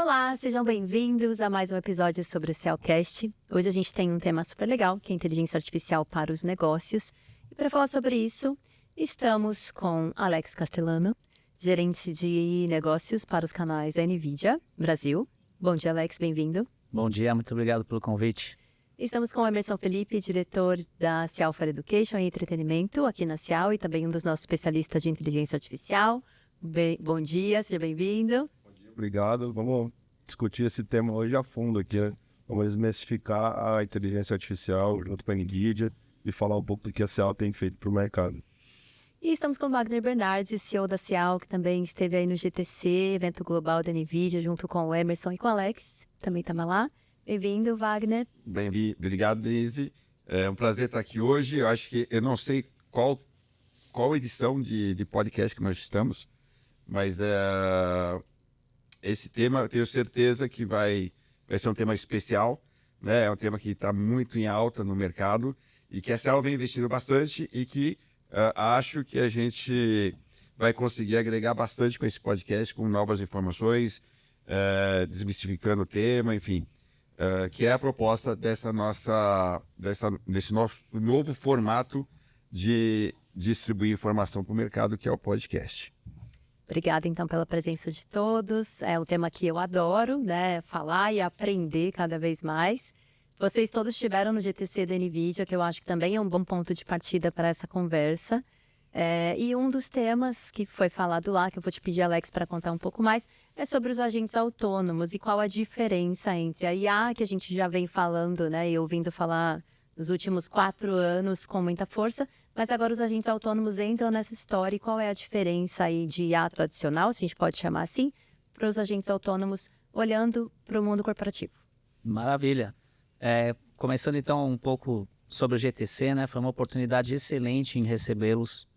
Olá, sejam bem-vindos a mais um episódio sobre o Cellcast. Hoje a gente tem um tema super legal, que é inteligência artificial para os negócios. E para falar sobre isso, estamos com Alex Castellano, gerente de negócios para os canais da NVIDIA Brasil. Bom dia, Alex, bem-vindo. Bom dia, muito obrigado pelo convite. Estamos com o Emerson Felipe, diretor da Cial for Education e Entretenimento aqui na Cial e também um dos nossos especialistas de inteligência artificial. Bom dia, seja bem-vindo. Obrigado. Vamos discutir esse tema hoje a fundo aqui, né? Vamos desmistificar a inteligência artificial junto com a NVIDIA e falar um pouco do que a Cial tem feito para o mercado. E estamos com o Wagner Bernardi, CEO da Cial, que também esteve aí no GTC, evento global da NVIDIA, junto com o Emerson e com o Alex, também estava lá. Bem-vindo, Wagner. Bem-vindo. Obrigado, Denise. É um prazer estar aqui hoje. Eu acho que eu não sei qual edição de podcast que nós estamos, mas esse tema eu tenho certeza que vai ser um tema especial, né? É um tema que está muito em alta no mercado e que a Cial vem investindo bastante e que acho que a gente vai conseguir agregar bastante com esse podcast, com novas informações, desmistificando o tema, enfim, que é a proposta desse nosso novo formato de distribuir informação para o mercado, que é o podcast. Obrigada, então, pela presença de todos. É um tema que eu adoro, né? Falar e aprender cada vez mais. Vocês todos estiveram no GTC da NVIDIA, que eu acho que também é um bom ponto de partida para essa conversa. E um dos temas que foi falado lá, que eu vou te pedir, Alex, para contar um pouco mais, é sobre os agentes autônomos e qual a diferença entre a IA, que a gente já vem falando, né? E ouvindo falar nos últimos 4 anos com muita força, mas agora os agentes autônomos entram nessa história e qual é a diferença aí de IA tradicional, se a gente pode chamar assim, para os agentes autônomos olhando para o mundo corporativo. Maravilha. Começando então um pouco sobre o GTC, né? Foi uma oportunidade excelente em recebê-los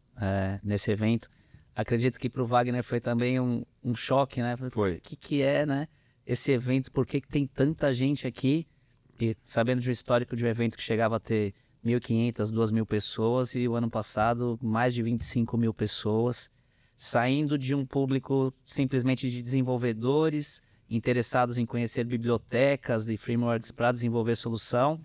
nesse evento. Acredito que para o Wagner foi também um choque, né? Foi. O que é, né, esse evento? Por que tem tanta gente aqui? E sabendo de um histórico de um evento que chegava a ter 1.500, 2.000 pessoas e o ano passado mais de 25.000 pessoas, saindo de um público simplesmente de desenvolvedores interessados em conhecer bibliotecas e frameworks para desenvolver solução,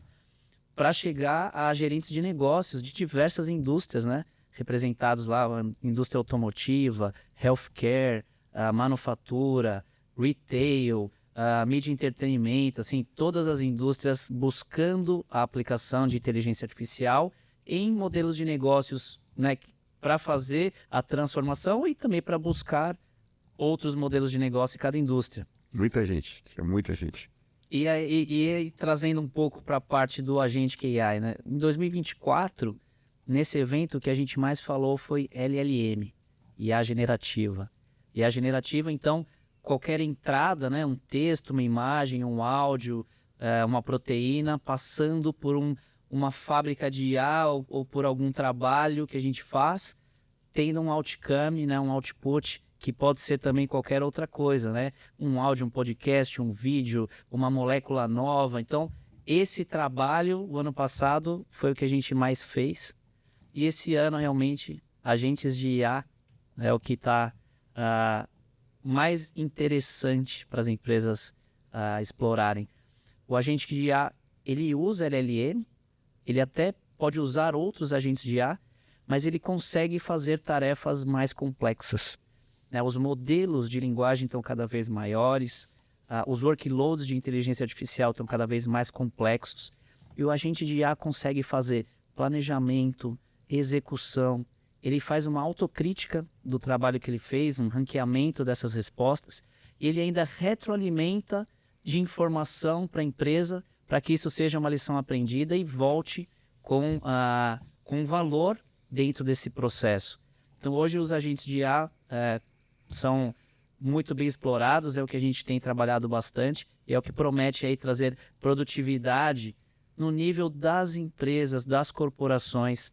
para chegar a gerentes de negócios de diversas indústrias, né? Representados lá, indústria automotiva, healthcare, manufatura, retail, mídia e entretenimento, assim, todas as indústrias buscando a aplicação de inteligência artificial em modelos de negócios, né, para fazer a transformação e também para buscar outros modelos de negócio em cada indústria. Muita gente, muita gente. E aí, trazendo um pouco para a parte do agente AI, né? Em 2024, nesse evento, o que a gente mais falou foi LLM, IA generativa. IA generativa, então, qualquer entrada, né, um texto, uma imagem, um áudio, uma proteína, passando por uma fábrica de IA ou por algum trabalho que a gente faz, tendo um outcome, né, um output, que pode ser também qualquer outra coisa, né? Um áudio, um podcast, um vídeo, uma molécula nova. Então, esse trabalho, o ano passado, foi o que a gente mais fez. E esse ano, realmente, agentes de IA é o que está mais interessante para as empresas explorarem. O agente de IA, ele usa LLM, ele até pode usar outros agentes de IA, mas ele consegue fazer tarefas mais complexas. Os modelos de linguagem estão cada vez maiores, os workloads de inteligência artificial estão cada vez mais complexos, e o agente de IA consegue fazer planejamento, execução, ele faz uma autocrítica do trabalho que ele fez, um ranqueamento dessas respostas, e ele ainda retroalimenta de informação para a empresa, para que isso seja uma lição aprendida e volte com valor dentro desse processo. Então, hoje, os agentes de IA são muito bem explorados, é o que a gente tem trabalhado bastante, e é o que promete aí trazer produtividade no nível das empresas, das corporações,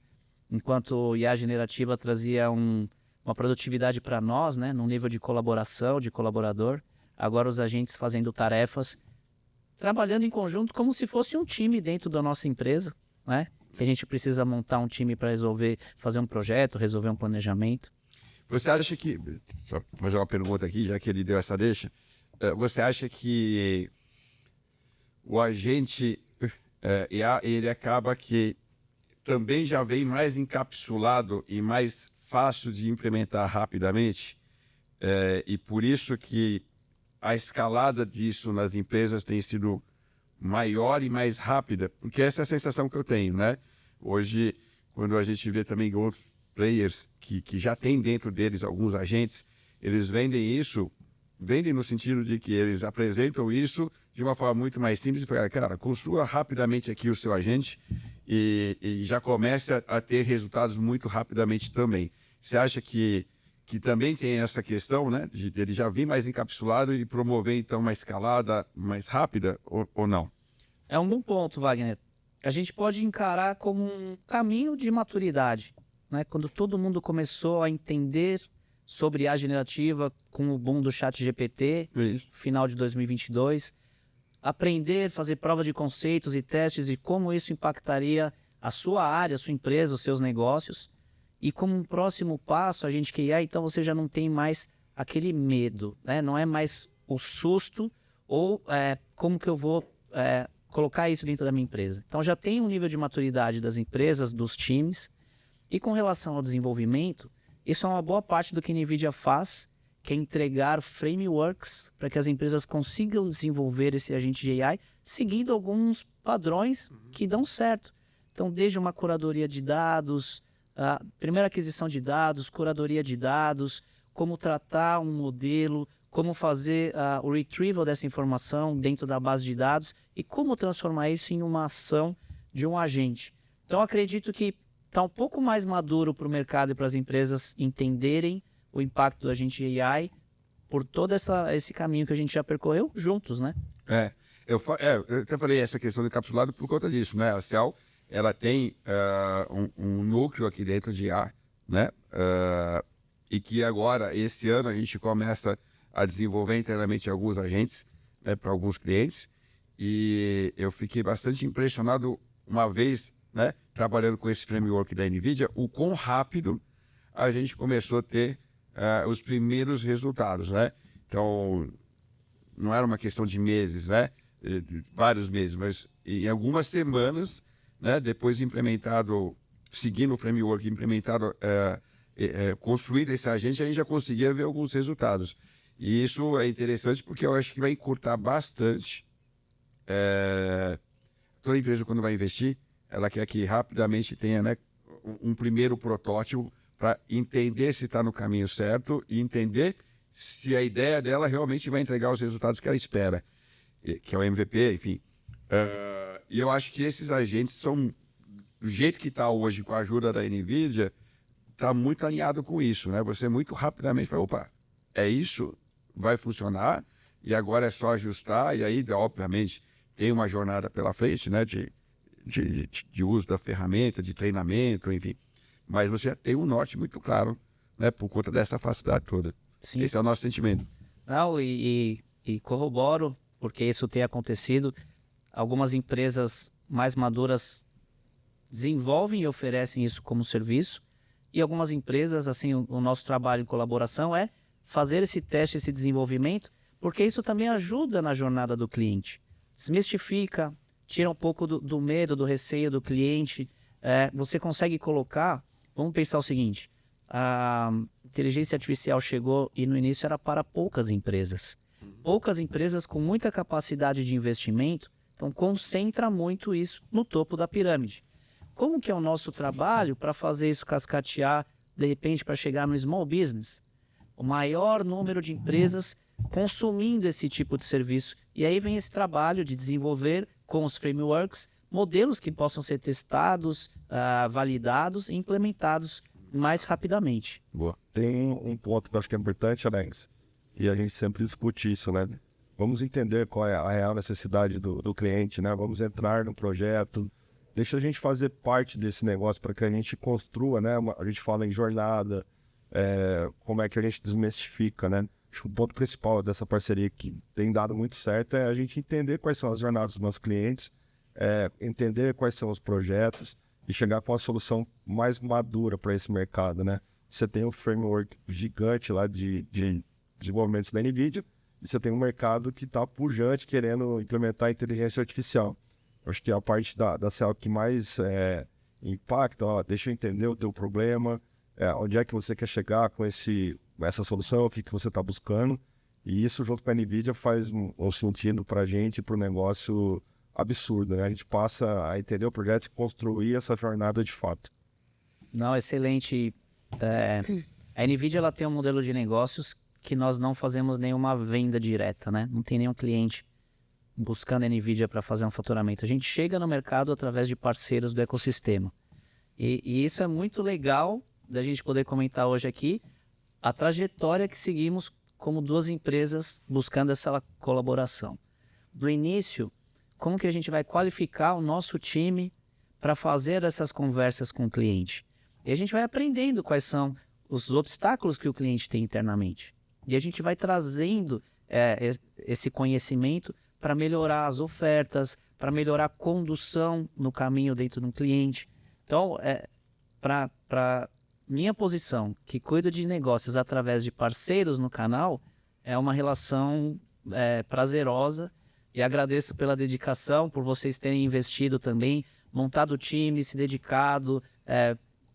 enquanto o IA generativa trazia uma produtividade para nós, né, num nível de colaboração, de colaborador, agora os agentes fazendo tarefas, trabalhando em conjunto como se fosse um time dentro da nossa empresa, né? Que a gente precisa montar um time para fazer um projeto, resolver um planejamento. Você acha que, só vou fazer uma pergunta aqui, já que ele deu essa deixa, você acha que o agente IA, ele acaba que também já vem mais encapsulado e mais fácil de implementar rapidamente? E por isso que a escalada disso nas empresas tem sido maior e mais rápida, porque essa é a sensação que eu tenho, né? Hoje, quando a gente vê também outros players que já tem dentro deles alguns agentes, eles vendem no sentido de que eles apresentam isso de uma forma muito mais simples, cara, construa rapidamente aqui o seu agente e já começa a ter resultados muito rapidamente também. Você acha que também tem essa questão, né, de ele já vir mais encapsulado e promover, então, uma escalada mais rápida ou não? É um bom ponto, Wagner. A gente pode encarar como um caminho de maturidade, né? Quando todo mundo começou a entender sobre a generativa com o boom do ChatGPT, final de 2022, aprender, fazer prova de conceitos e testes e como isso impactaria a sua área, a sua empresa, os seus negócios. E como um próximo passo, a gente QA, então você já não tem mais aquele medo, né? Não é mais o susto ou como que eu vou colocar isso dentro da minha empresa. Então já tem um nível de maturidade das empresas, dos times. E com relação ao desenvolvimento, isso é uma boa parte do que a NVIDIA faz, que é entregar frameworks para que as empresas consigam desenvolver esse agente de AI seguindo alguns padrões que dão certo. Então, desde uma curadoria de dados, a primeira aquisição de dados, curadoria de dados, como tratar um modelo, como fazer o retrieval dessa informação dentro da base de dados e como transformar isso em uma ação de um agente. Então, acredito que está um pouco mais maduro para o mercado e para as empresas entenderem o impacto do agente AI por todo esse caminho que a gente já percorreu juntos, né? Eu até falei essa questão do encapsulado por conta disso, né? A Cell, ela tem um núcleo aqui dentro de IA, né? E que agora, esse ano, a gente começa a desenvolver internamente alguns agentes, né, para alguns clientes. E eu fiquei bastante impressionado uma vez, né, trabalhando com esse framework da NVIDIA, o quão rápido a gente começou a ter os primeiros resultados, né? Então, não era uma questão de meses, né? Vários meses, mas em algumas semanas, né, depois de implementado, seguindo o framework implementado, construído esse agente, a gente já conseguia ver alguns resultados. E isso é interessante porque eu acho que vai encurtar bastante. Toda empresa, quando vai investir, ela quer que rapidamente tenha, né, um primeiro protótipo para entender se está no caminho certo e entender se a ideia dela realmente vai entregar os resultados que ela espera, que é o MVP, enfim. E eu acho que esses agentes são, do jeito que está hoje, com a ajuda da NVIDIA, está muito alinhado com isso, né? Você muito rapidamente fala, opa, é isso, vai funcionar, e agora é só ajustar, e aí, obviamente, tem uma jornada pela frente, né, de uso da ferramenta, de treinamento, enfim. Mas você já tem um norte muito claro, né, por conta dessa facilidade toda. Sim. Esse é o nosso sentimento. Não, e corroboro, porque isso tem acontecido. Algumas empresas mais maduras desenvolvem e oferecem isso como serviço, e algumas empresas, assim, o nosso trabalho em colaboração é fazer esse teste, esse desenvolvimento, porque isso também ajuda na jornada do cliente. Desmistifica, tira um pouco do medo, do receio do cliente. Você consegue colocar, vamos pensar o seguinte, a inteligência artificial chegou e no início era para poucas empresas. Poucas empresas com muita capacidade de investimento, então concentra muito isso no topo da pirâmide. Como que é o nosso trabalho para fazer isso cascatear, de repente, para chegar no small business? O maior número de empresas consumindo esse tipo de serviço. E aí vem esse trabalho de desenvolver com os frameworks modelos que possam ser testados, validados e implementados mais rapidamente. Boa. Tem um ponto que eu acho que é importante, Alex, e a gente sempre discute isso, né? Vamos entender qual é a real necessidade do cliente, né? Vamos entrar no projeto, deixa a gente fazer parte desse negócio para que a gente construa, né? A gente fala em jornada, como é que a gente desmistifica, né? Acho que o ponto principal dessa parceria que tem dado muito certo é a gente entender quais são as jornadas dos nossos clientes, entender quais são os projetos e chegar com a solução mais madura para esse mercado, né? Você tem um framework gigante lá de desenvolvimentos da NVIDIA e você tem um mercado que está pujante querendo implementar a inteligência artificial. Eu acho que a parte da CEL que mais impacta, ó, deixa eu entender o teu problema, onde é que você quer chegar com essa solução, o que você está buscando. E isso, junto com a NVIDIA, faz um sentido para a gente, para o negócio absurdo, né? A gente passa a entender o projeto e construir essa jornada de fato. Não, excelente. A NVIDIA ela tem um modelo de negócios que nós não fazemos nenhuma venda direta, né? Não tem nenhum cliente buscando a NVIDIA para fazer um faturamento. A gente chega no mercado através de parceiros do ecossistema. E isso é muito legal da gente poder comentar hoje aqui a trajetória que seguimos como duas empresas buscando essa colaboração. Do início, como que a gente vai qualificar o nosso time para fazer essas conversas com o cliente? E a gente vai aprendendo quais são os obstáculos que o cliente tem internamente. E a gente vai trazendo esse conhecimento para melhorar as ofertas, para melhorar a condução no caminho dentro de um cliente. Então, para minha posição, que cuida de negócios através de parceiros no canal, é uma relação prazerosa, e agradeço pela dedicação, por vocês terem investido também, montado o time, se dedicado,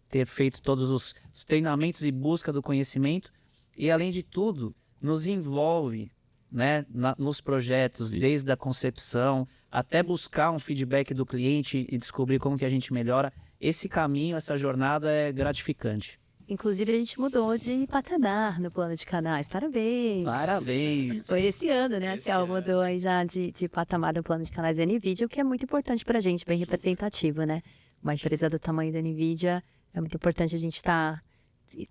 ter feito todos os treinamentos e busca do conhecimento, e além de tudo, nos envolve, né, nos projetos, desde a concepção, até buscar um feedback do cliente e descobrir como que a gente melhora. Esse caminho, essa jornada é gratificante. Inclusive, a gente mudou de patamar no plano de canais. Parabéns! Parabéns! Foi esse ano, né? A Ciel mudou aí já de patamar no plano de canais da NVIDIA, o que é muito importante para a gente, bem representativo, né? Uma empresa do tamanho da NVIDIA, é muito importante a gente estar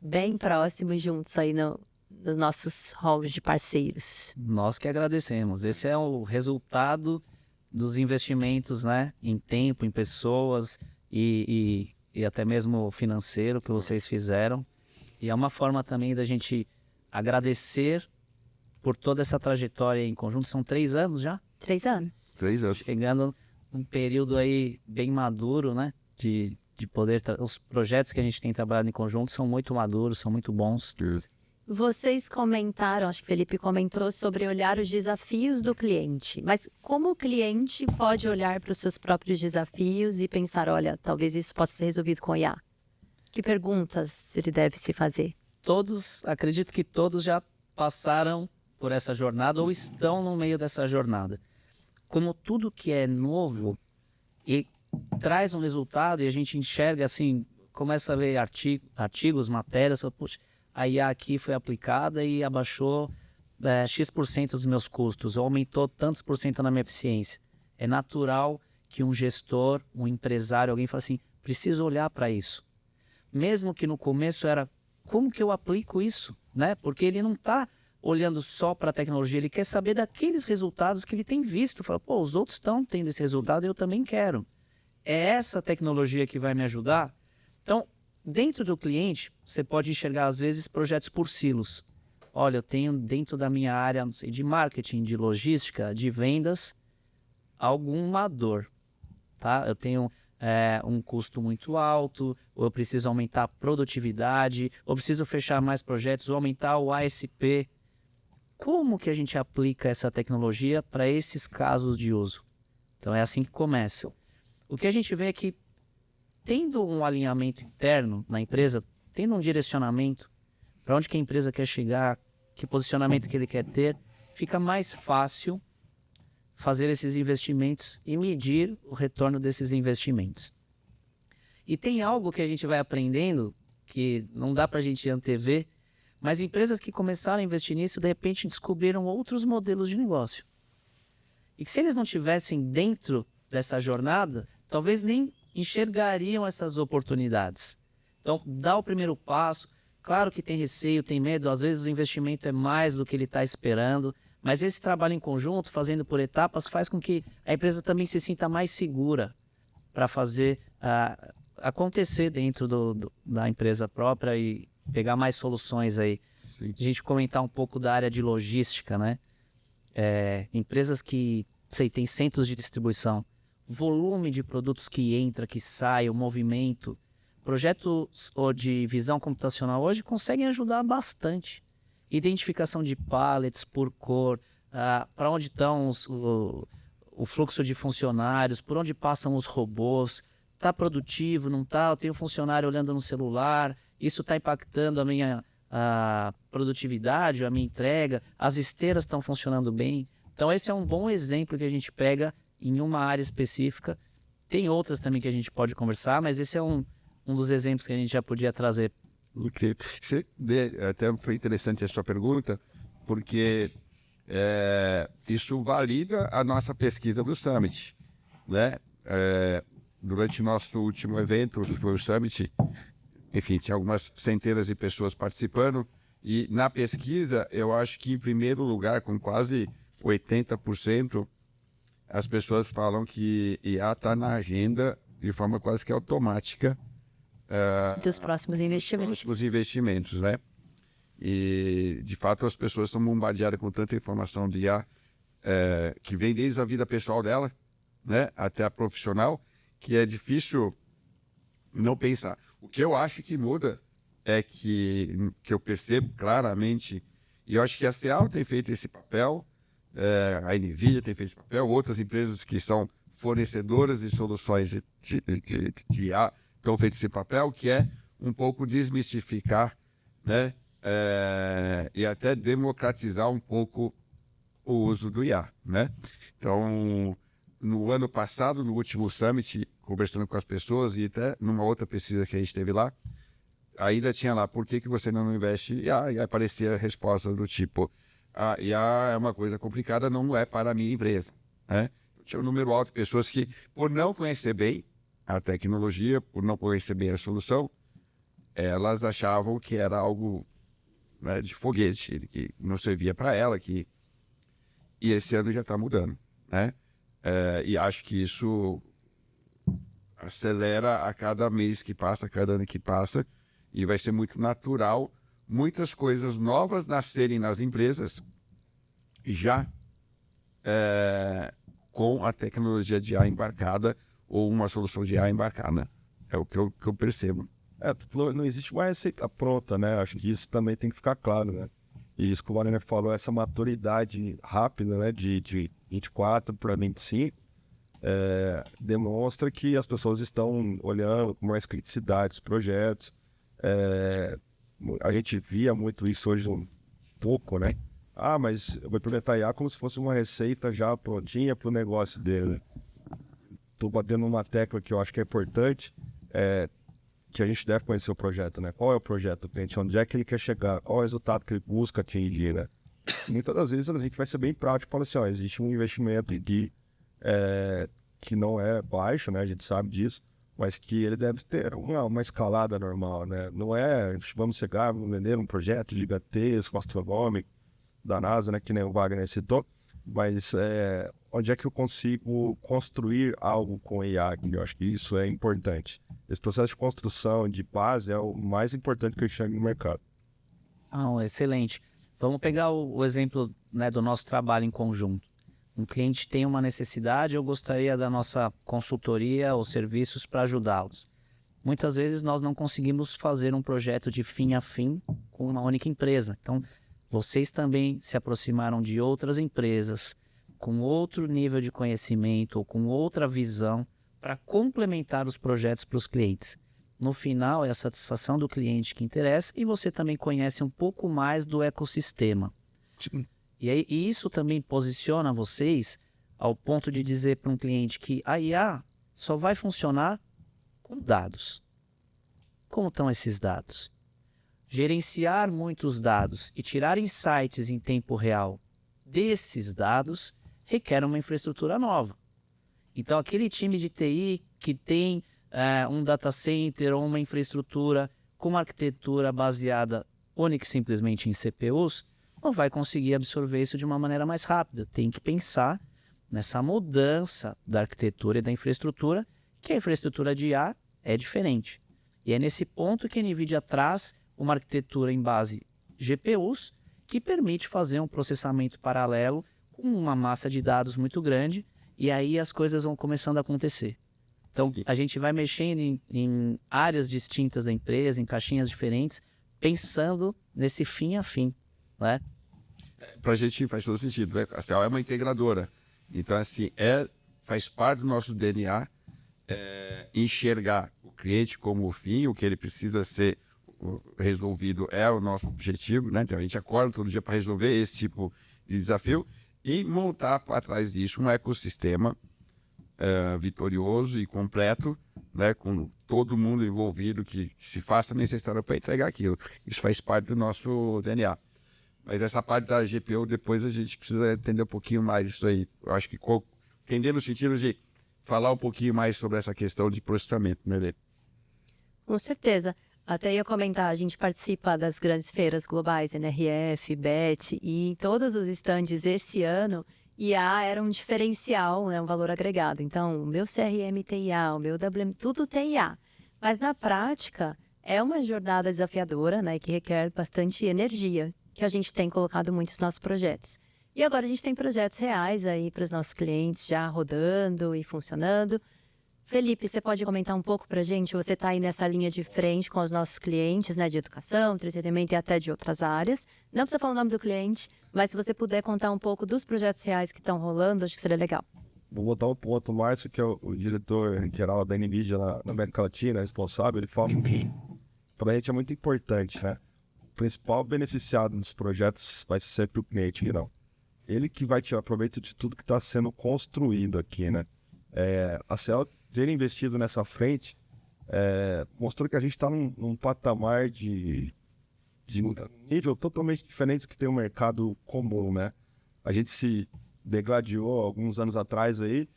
bem próximos juntos aí nos nossos halls de parceiros. Nós que agradecemos. Esse é o resultado dos investimentos, né? Em tempo, em pessoas e até mesmo financeiro que vocês fizeram. E é uma forma também da gente agradecer por toda essa trajetória em conjunto. São 3 anos já? 3 anos. 3 anos. Chegando num período aí bem maduro, né? De poder... Os projetos que a gente tem trabalhado em conjunto são muito maduros, são muito bons. Vocês comentaram, acho que o Felipe comentou, sobre olhar os desafios do cliente. Mas como o cliente pode olhar para os seus próprios desafios e pensar, olha, talvez isso possa ser resolvido com IA? Que perguntas ele deve se fazer? Acredito que todos já passaram por essa jornada ou estão no meio dessa jornada. Como tudo que é novo e traz um resultado e a gente enxerga assim, começa a ver artigos, matérias, puxa, a IA aqui foi aplicada e abaixou X% dos meus custos, ou aumentou tantos por cento na minha eficiência. É natural que um gestor, um empresário, alguém fale assim, preciso olhar para isso. Mesmo que no começo era, como que eu aplico isso? Né? Porque ele não está olhando só para a tecnologia, ele quer saber daqueles resultados que ele tem visto. Fala, pô, os outros estão tendo esse resultado e eu também quero. É essa tecnologia que vai me ajudar? Então, dentro do cliente, você pode enxergar, às vezes, projetos por silos. Olha, eu tenho dentro da minha área, não sei, de marketing, de logística, de vendas, alguma dor. Tá? Eu tenho um custo muito alto, ou eu preciso aumentar a produtividade, ou preciso fechar mais projetos, ou aumentar o ASP. Como que a gente aplica essa tecnologia para esses casos de uso? Então, é assim que começa. O que a gente vê é que, tendo um alinhamento interno na empresa, tendo um direcionamento para onde que a empresa quer chegar, que posicionamento que ele quer ter, fica mais fácil fazer esses investimentos e medir o retorno desses investimentos. E tem algo que a gente vai aprendendo, que não dá para a gente antever, mas empresas que começaram a investir nisso, de repente descobriram outros modelos de negócio. E que se eles não tivessem dentro dessa jornada, talvez nem enxergariam essas oportunidades. Então, dá o primeiro passo. Claro que tem receio, tem medo, às vezes o investimento é mais do que ele está esperando, mas esse trabalho em conjunto, fazendo por etapas, faz com que a empresa também se sinta mais segura para fazer acontecer dentro da empresa própria e pegar mais soluções aí. Sim. A gente comentar um pouco da área de logística, né? Empresas que, tem centros de distribuição, volume de produtos que entra, que sai, o movimento. Projetos de visão computacional hoje conseguem ajudar bastante. identificação de pallets por cor, para onde estão o fluxo de funcionários, por onde passam os robôs, está produtivo, não está? Eu tenho um funcionário olhando no celular, isso está impactando a minha produtividade, a minha entrega, as esteiras estão funcionando bem. Então esse é um bom exemplo que a gente pega em uma área específica. Tem outras também que a gente pode conversar, mas esse é um dos exemplos que a gente já podia trazer. Okay. Até foi interessante a sua pergunta, porque isso valida a nossa pesquisa do Summit, né? Durante nosso último evento, que foi o Summit, enfim, tinha algumas centenas de pessoas participando, e na pesquisa, eu acho que em primeiro lugar, com quase 80%, as pessoas falam que IA está na agenda de forma quase que automática Dos próximos investimentos. os investimentos, né? E, de fato, as pessoas são bombardeadas com tanta informação de IA que vem desde a vida pessoal dela, né, até a profissional, que é difícil não pensar. O que eu acho que muda é que eu percebo claramente, e eu acho que a CEAL tem feito esse papel, a NVIDIA tem feito esse papel, outras empresas que são fornecedoras de soluções de IA estão feito esse papel, que é um pouco desmistificar, né, e até democratizar um pouco o uso do IA, né? Então, no ano passado, no último Summit, conversando com as pessoas e até numa outra pesquisa que a gente teve lá, ainda tinha lá, por que você não investe em IA? E aparecia a resposta do tipo, IA é uma coisa complicada, não é para a minha empresa, né? Tinha um número alto de pessoas que, por não conhecer bem a tecnologia, por não conhecer bem a solução, elas achavam que era algo, né, de foguete, que não servia para ela, e esse ano já está mudando, né? E acho que isso acelera a cada mês que passa, a cada ano que passa, e vai ser muito natural muitas coisas novas nascerem nas empresas já com a tecnologia de IA embarcada ou uma solução de IA embarcada. É o que eu percebo. Não existe uma receita pronta, né? Acho que isso também tem que ficar claro, né? E isso que o Wagner falou, essa maturidade rápida, né, de 24 para 25, demonstra que as pessoas estão olhando com mais criticidade os projetos. A gente via muito isso hoje um pouco, né? Mas eu vou implementar IA como se fosse uma receita já prontinha para o negócio dele. Estou batendo uma tecla que eu acho que é importante, que a gente deve conhecer o projeto, né? Qual é o projeto do cliente? Onde é que ele quer chegar? Qual é o resultado que ele busca atingir, né? Muitas das vezes a gente vai ser bem prático e fala assim, existe um investimento aqui que não é baixo, né? A gente sabe disso, mas que ele deve ter uma escalada normal, né? Não é, vamos chegar, vamos vender um projeto gigantesco, astronômico da NASA, né? Que nem o Wagner citou, mas onde é que eu consigo construir algo com IA? Eu acho que isso é importante. Esse processo de construção de base é o mais importante que eu enxergo no mercado. Excelente. Vamos pegar o exemplo, né, do nosso trabalho em conjunto. Um cliente tem uma necessidade, eu gostaria da nossa consultoria ou serviços para ajudá-los. Muitas vezes nós não conseguimos fazer um projeto de fim a fim com uma única empresa. Então, vocês também se aproximaram de outras empresas com outro nível de conhecimento ou com outra visão para complementar os projetos para os clientes. No final, é a satisfação do cliente que interessa e você também conhece um pouco mais do ecossistema. E isso também posiciona vocês ao ponto de dizer para um cliente que a IA só vai funcionar com dados. Como estão esses dados? Gerenciar muitos dados e tirar insights em tempo real desses dados requer uma infraestrutura nova. Então, aquele time de TI que tem um data center ou uma infraestrutura com uma arquitetura baseada única e simplesmente em CPUs, não vai conseguir absorver isso de uma maneira mais rápida. Tem que pensar nessa mudança da arquitetura e da infraestrutura, que a infraestrutura de IA é diferente. E é nesse ponto que a NVIDIA traz uma arquitetura em base GPUs que permite fazer um processamento paralelo com uma massa de dados muito grande, e aí as coisas vão começando a acontecer. Então, a gente vai mexendo em áreas distintas da empresa, em caixinhas diferentes, pensando nesse fim a fim. né? Para a gente faz todo sentido, né? A CEL é uma integradora. Então, assim, faz parte do nosso DNA enxergar o cliente como o fim, o que ele precisa ser resolvido é o nosso objetivo, né? Então, a gente acorda todo dia para resolver esse tipo de desafio e montar para trás disso um ecossistema vitorioso e completo, né? Com todo mundo envolvido que se faça necessário para entregar aquilo. Isso faz parte do nosso DNA. Mas essa parte da GPU, depois a gente precisa entender um pouquinho mais isso aí. Eu acho que entender no sentido de falar um pouquinho mais sobre essa questão de processamento, né, Lê? Com certeza. Até ia comentar, a gente participa das grandes feiras globais, NRF, BET, e em todos os estandes esse ano, IA era um diferencial, né, um valor agregado. Então, o meu CRM tem IA, o meu WM, tudo tem IA. Mas na prática, é uma jornada desafiadora, né, que requer bastante energia, que a gente tem colocado muito nos nossos projetos. E agora a gente tem projetos reais aí para os nossos clientes já rodando e funcionando. Felipe, você pode comentar um pouco para a gente? Você está aí nessa linha de frente com os nossos clientes, né, de educação, entretenimento e até de outras áreas. Não precisa falar o nome do cliente, mas se você puder contar um pouco dos projetos reais que estão rolando, acho que seria legal. Vou botar um ponto, o Márcio, que é o diretor-geral da NVIDIA na América Latina, responsável, ele fala que para a gente é muito importante, né? O principal beneficiado dos projetos vai ser sempre o cliente, não. Ele que vai tirar proveito de tudo que está sendo construído aqui, né? A CEL ter investido nessa frente mostrou que a gente está num patamar de nível totalmente diferente do que tem o mercado comum, né? A gente se degladiou alguns anos atrás aí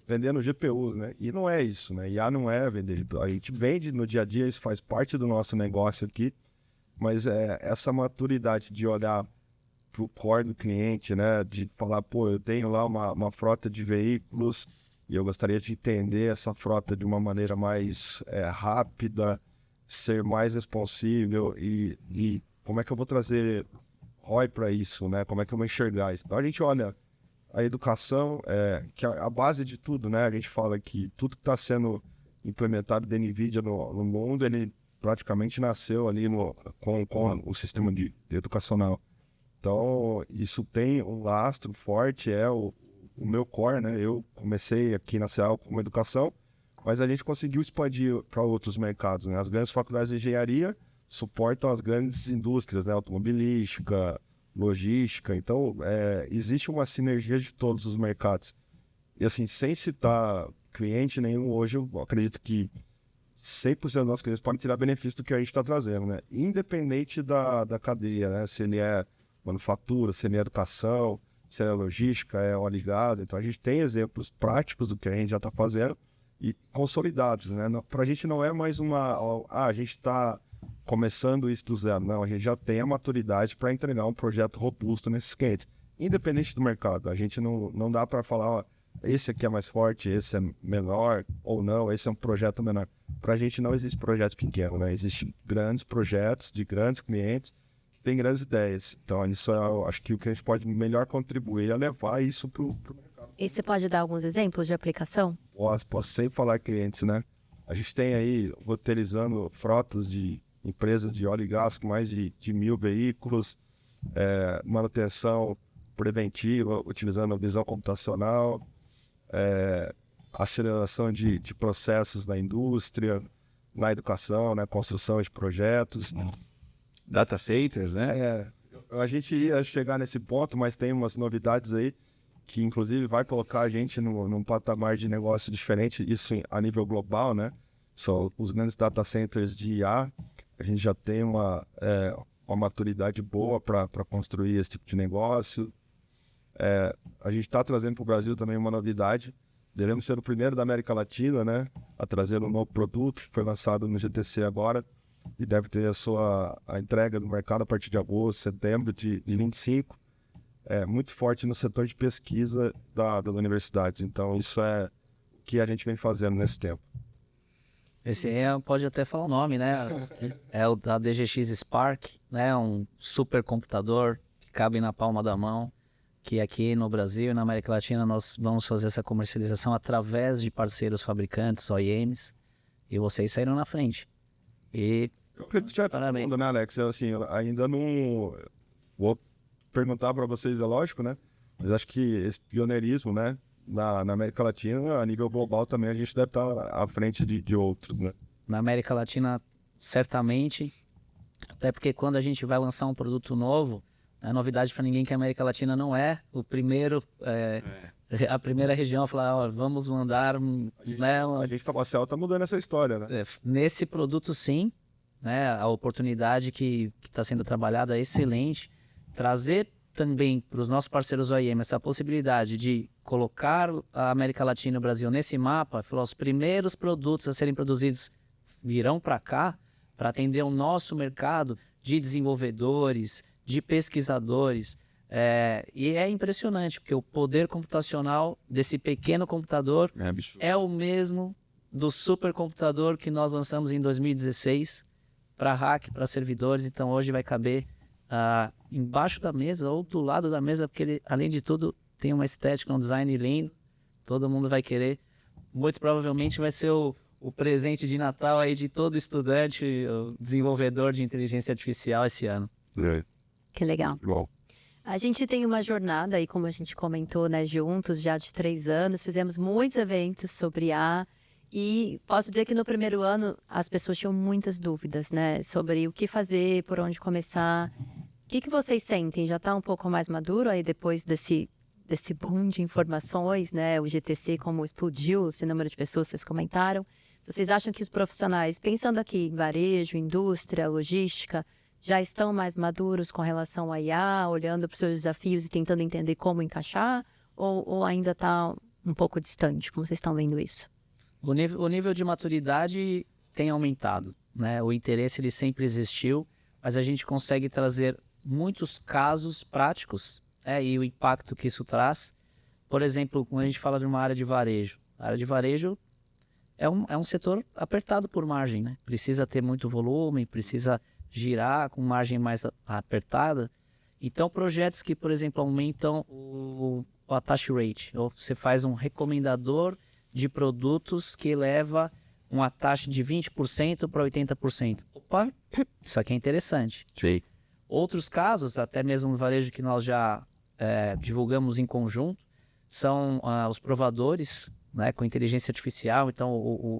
vendendo GPUs, né? E não é isso, né? IA não é vender. A gente vende no dia a dia, isso faz parte do nosso negócio aqui, mas essa maturidade de olhar para o core do cliente, né? De falar, pô, eu tenho lá uma frota de veículos e eu gostaria de entender essa frota de uma maneira mais rápida, ser mais responsível e como é que eu vou trazer ROI para isso, né? Como é que eu vou enxergar isso? Então a gente olha a educação, que é a base de tudo, né? A gente fala que tudo que está sendo implementado da NVIDIA no mundo, ele praticamente nasceu ali com o sistema de educacional. Então, isso tem um lastro forte, o meu core, né? Eu comecei aqui na CEL com educação, mas a gente conseguiu expandir para outros mercados, né? As grandes faculdades de engenharia suportam as grandes indústrias, né? Automobilística, logística. Então, existe uma sinergia de todos os mercados. E assim, sem citar cliente nenhum, hoje eu acredito que 100% dos nossos clientes podem tirar benefício do que a gente está trazendo, né? Independente da cadeia, né? Se ele é manufatura, se ele é educação, se é logística, é óleo e gás. Então a gente tem exemplos práticos do que a gente já está fazendo e consolidados, né? Para a gente não é mais a gente está começando isso do zero. Não, a gente já tem a maturidade para entregar um projeto robusto nesses clientes. Independente do mercado, a gente não dá para falar, ó, esse aqui é mais forte, esse é menor, ou não, esse é um projeto menor. Para a gente não existe projeto pequeno, né? Existem grandes projetos de grandes clientes que têm grandes ideias. Então, isso acho que o que a gente pode melhor contribuir é levar isso para o mercado. E você pode dar alguns exemplos de aplicação? Posso sempre falar clientes, né? A gente tem aí, roteirizando frotas de empresas de óleo e gás com mais de 1.000 veículos, manutenção preventiva, utilizando a visão computacional, aceleração de processos na indústria, na educação, na construção de projetos. Data centers, né? A gente ia chegar nesse ponto, mas tem umas novidades aí que inclusive vai colocar a gente num patamar de negócio diferente, isso a nível global, né? São os grandes data centers de IA. A gente já tem uma maturidade boa para construir esse tipo de negócio. A gente está trazendo para o Brasil também uma novidade. Devemos ser o primeiro da América Latina, né, a trazer um novo produto que foi lançado no GTC agora e deve ter a entrega no mercado a partir de agosto, setembro de 25. Muito forte no setor de pesquisa das universidades. Então, isso é o que a gente vem fazendo nesse tempo. Esse pode até falar o nome, né? É o da DGX Spark, né? Um supercomputador que cabe na palma da mão, que aqui no Brasil e na América Latina nós vamos fazer essa comercialização através de parceiros fabricantes, OEMs, e vocês saíram na frente. E Eu acredito que é Parabéns. mundo, né, Alex? Eu, assim, eu ainda não vou perguntar para vocês, é lógico, né? Mas acho que esse pioneirismo, né, na América Latina, a nível global também, a gente deve estar à frente de outros, né? Na América Latina, certamente, até porque quando a gente vai lançar um produto novo, é novidade para ninguém que a América Latina não é o primeiro, a primeira região a falar, ó, vamos mandar, né, A gente, a Cell tá mudando essa história, né? nesse produto sim, né, a oportunidade que está sendo trabalhada é excelente, trazer também para os nossos parceiros OEM essa possibilidade de colocar a América Latina e o Brasil nesse mapa, falar, os primeiros produtos a serem produzidos virão para cá, para atender o nosso mercado de desenvolvedores, de pesquisadores, e é impressionante, porque o poder computacional desse pequeno computador é o mesmo do supercomputador que nós lançamos em 2016 para hack, para servidores. Então hoje vai caber embaixo da mesa ou do lado da mesa, porque ele, além de tudo, tem uma estética, um design lindo, todo mundo vai querer. Muito provavelmente vai ser o presente de Natal aí de todo estudante, o desenvolvedor de inteligência artificial esse ano. Que legal. Bom. A gente tem uma jornada aí, como a gente comentou, né, juntos já de 3 anos, fizemos muitos eventos sobre IA e posso dizer que no primeiro ano as pessoas tinham muitas dúvidas, né, sobre o que fazer, por onde começar. O que vocês sentem? Já está um pouco mais maduro aí depois desse boom de informações, né, o GTC como explodiu, esse número de pessoas, vocês comentaram. Vocês acham que os profissionais, pensando aqui em varejo, indústria, logística, já estão mais maduros com relação à IA, olhando para os seus desafios e tentando entender como encaixar? Ou ainda está um pouco distante? Como vocês estão vendo isso? O nível de maturidade tem aumentado, né? O interesse ele sempre existiu, mas a gente consegue trazer muitos casos práticos, e o impacto que isso traz. Por exemplo, quando a gente fala de uma área de varejo, a área de varejo é um setor apertado por margem, né? Precisa ter muito volume, precisa girar com margem mais apertada. Então, projetos que, por exemplo, aumentam o attach rate, ou você faz um recomendador de produtos que leva um attach de 20% para 80%. Opa, isso aqui é interessante. Sim. Outros casos, até mesmo no varejo que nós já divulgamos em conjunto, são os provadores, né, com inteligência artificial. Então,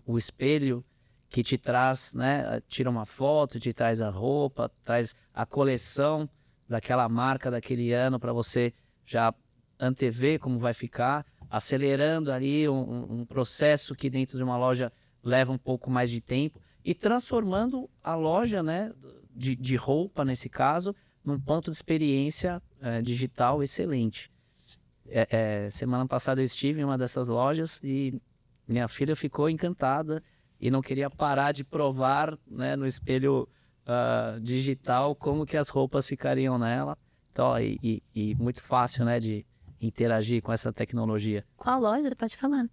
o espelho que te traz, né, tira uma foto, te traz a roupa, traz a coleção daquela marca daquele ano para você já antever como vai ficar, acelerando ali um processo que dentro de uma loja leva um pouco mais de tempo e transformando a loja, né, de roupa, nesse caso, num ponto de experiência digital excelente. Semana passada eu estive em uma dessas lojas e minha filha ficou encantada e não queria parar de provar, né, no espelho digital como que as roupas ficariam nela. Então, e muito fácil, né, de interagir com essa tecnologia. Qual loja? Pode falar,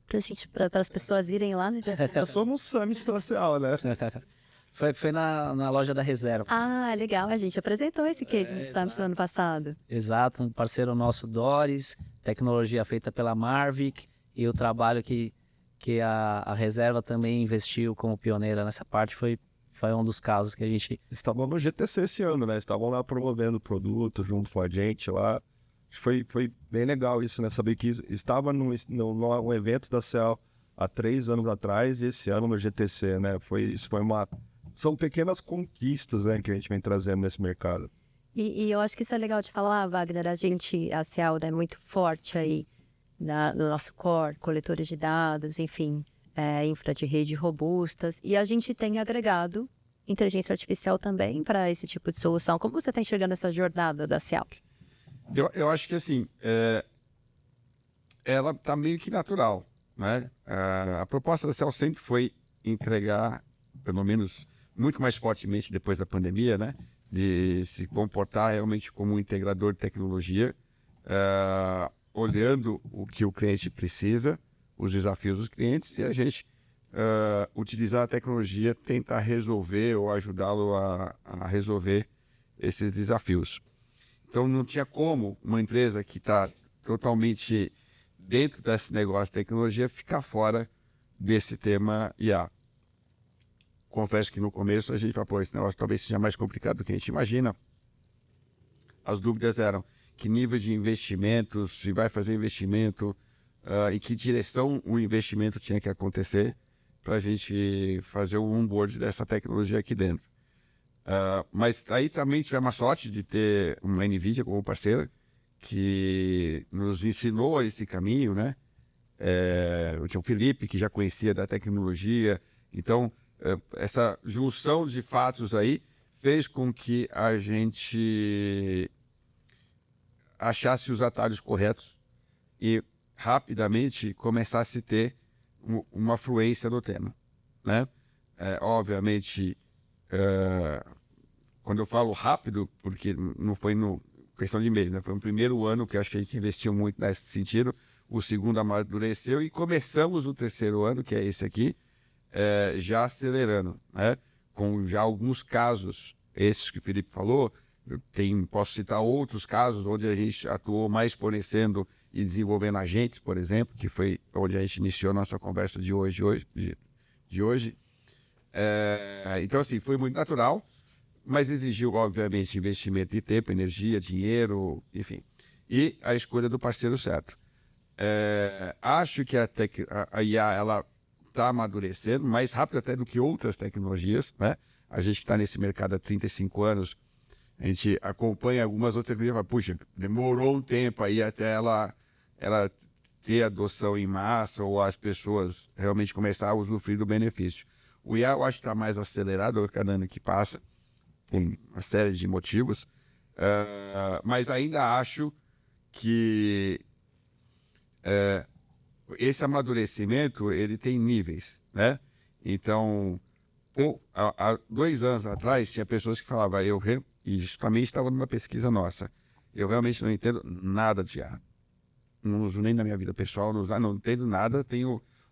para as pessoas irem lá. Né? Eu sou no Summit Social, né? Foi na loja da Reserva. Ah, legal. A gente apresentou esse case no Summit do ano passado. Exato, um parceiro nosso, Doris, tecnologia feita pela Marvic, e o trabalho que a Reserva também investiu como pioneira nessa parte foi um dos casos que a gente... Estavam no GTC esse ano, né? Estavam lá promovendo o produto junto com a gente lá. Foi bem legal isso, né? Saber que estava num evento da CEL há 3 anos atrás e esse ano no GTC, né? São pequenas conquistas, né, que a gente vem trazendo nesse mercado. E eu acho que isso é legal de falar, Wagner. A CEL é muito forte aí no nosso core, coletores de dados, enfim, infra de rede robustas. E a gente tem agregado inteligência artificial também para esse tipo de solução. Como você está enxergando essa jornada da CEL? Eu acho que assim, ela está meio que natural, né? A proposta da CEL sempre foi entregar, pelo menos muito mais fortemente depois da pandemia, né? De se comportar realmente como um integrador de tecnologia, olhando o que o cliente precisa, os desafios dos clientes, e a gente utilizar a tecnologia, tentar resolver ou ajudá-lo a resolver esses desafios. Então não tinha como uma empresa que está totalmente dentro desse negócio de tecnologia ficar fora desse tema IA. confesso que no começo a gente falou, pô, esse negócio talvez seja mais complicado do que a gente imagina. As dúvidas eram que nível de investimento, se vai fazer investimento, em que direção o investimento tinha que acontecer para a gente fazer o onboard dessa tecnologia aqui dentro. Mas aí também tivemos a sorte de ter uma NVIDIA como parceira, que nos ensinou esse caminho, né? Eu tinha o Felipe, que já conhecia da tecnologia. Então, essa junção de fatos aí fez com que a gente achasse os atalhos corretos e rapidamente começasse a ter uma fluência no tema, né? Obviamente, quando eu falo rápido, porque não foi questão de mês, né? Foi no primeiro ano que eu acho que a gente investiu muito nesse sentido, o segundo amadureceu e começamos o terceiro ano, que é esse aqui, já acelerando, né? Com já alguns casos, esses que o Felipe falou, posso citar outros casos onde a gente atuou mais fornecendo e desenvolvendo agentes, por exemplo, que foi onde a gente iniciou a nossa conversa de hoje. Então, assim, foi muito natural, mas exigiu, obviamente, investimento de tempo, energia, dinheiro, enfim, e a escolha do parceiro certo. Acho que a IA ela está amadurecendo mais rápido até do que outras tecnologias, né? A gente que está nesse mercado há 35 anos, a gente acompanha algumas outras tecnologias e fala, puxa, demorou um tempo aí até ela ter adoção em massa ou as pessoas realmente começar a usufruir do benefício. O IA eu acho que está mais acelerado a cada ano que passa, por uma série de motivos, mas ainda acho que esse amadurecimento ele tem níveis, né? Então, há 2 anos atrás, tinha pessoas que falavam, e isso para mim estava numa pesquisa nossa, eu realmente não entendo nada de IA. Não uso nem na minha vida pessoal, não entendo nada.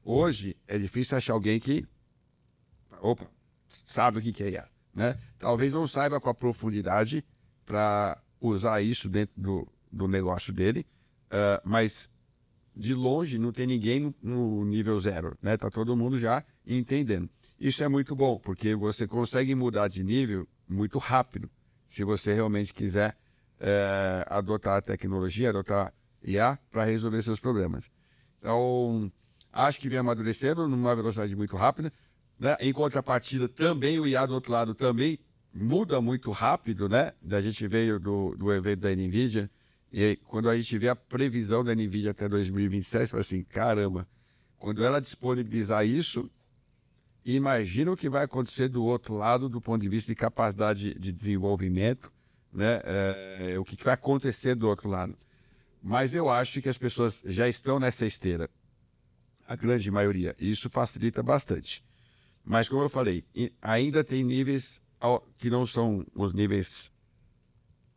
Hoje é difícil achar alguém que sabe o que é IA, né? Talvez não saiba com a profundidade para usar isso dentro do negócio dele, mas de longe não tem ninguém no nível 0, né? Tá todo mundo já entendendo. Isso é muito bom, porque você consegue mudar de nível muito rápido, se você realmente quiser adotar a tecnologia, adotar IA para resolver seus problemas. Então, acho que vem amadurecendo numa velocidade muito rápida, né? Em contrapartida, também o IA do outro lado também muda muito rápido, né? A gente veio do evento da NVIDIA, e aí, quando a gente vê a previsão da NVIDIA até 2027, fala assim, caramba, quando ela disponibilizar isso, imagina o que vai acontecer do outro lado, do ponto de vista de capacidade de desenvolvimento, né? O que vai acontecer do outro lado. Mas eu acho que as pessoas já estão nessa esteira, a grande maioria, e isso facilita bastante. Mas, como eu falei, ainda tem níveis que não são os níveis